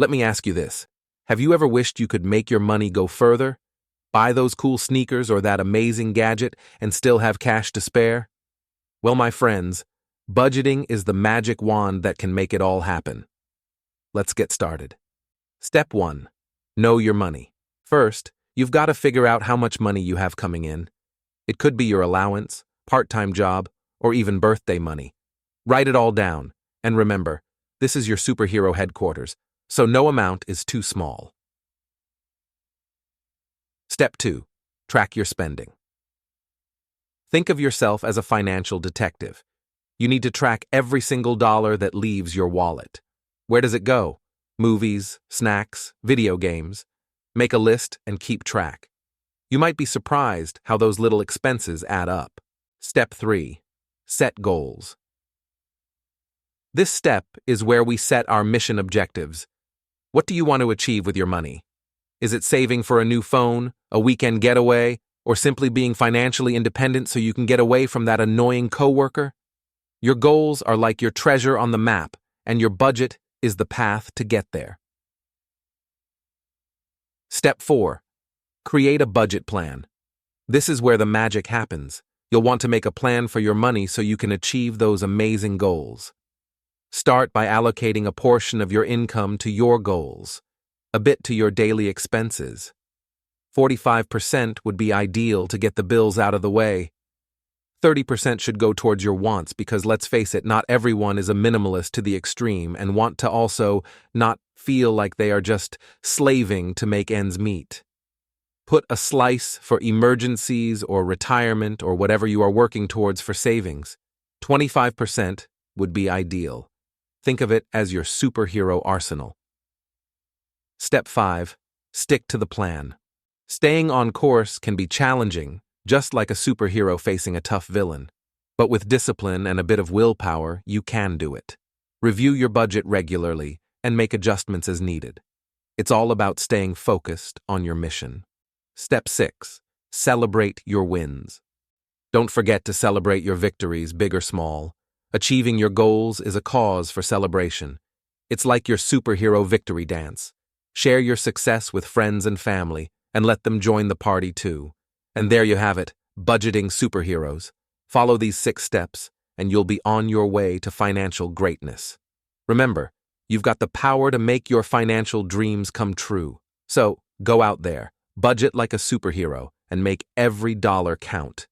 Let me ask you this. Have you ever wished you could make your money go further? Buy those cool sneakers or that amazing gadget and still have cash to spare? Well, my friends, budgeting is the magic wand that can make it all happen. Let's get started. Step 1. Know your money. First, you've got to figure out how much money you have coming in. It could be your allowance, part-time job, or even birthday money. Write it all down, and remember, this is your superhero headquarters, so no amount is too small. Step 2. Track your spending. Think of yourself as a financial detective. You need to track every single dollar that leaves your wallet. Where does it go? Movies, snacks, video games. Make a list and keep track. You might be surprised how those little expenses add up. Step 3. Set goals. This step is where we set our mission objectives. What do you want to achieve with your money? Is it saving for a new phone, a weekend getaway, or simply being financially independent so you can get away from that annoying coworker? Your goals are like your treasure on the map, and your budget is the path to get there. Step 4. Create a budget plan. This is where the magic happens. You'll want to make a plan for your money so you can achieve those amazing goals. Start by allocating a portion of your income to your goals, a bit to your daily expenses. 45% would be ideal to get the bills out of the way. 30% should go towards your wants because, let's face it, not everyone is a minimalist to the extreme and want to also not feel like they are just slaving to make ends meet. Put a slice for emergencies or retirement or whatever you are working towards for savings. 25% would be ideal. Think of it as your superhero arsenal. Step 5. Stick to the plan. Staying on course can be challenging, just like a superhero facing a tough villain. But with discipline and a bit of willpower, you can do it. Review your budget regularly and make adjustments as needed. It's all about staying focused on your mission. Step 6. Celebrate your wins. Don't forget to celebrate your victories, big or small. Achieving your goals is a cause for celebration. It's like your superhero victory dance. Share your success with friends and family, and let them join the party too. And there you have it, budgeting superheroes. Follow these 6 steps, and you'll be on your way to financial greatness. Remember, you've got the power to make your financial dreams come true. So, go out there, budget like a superhero, and make every dollar count.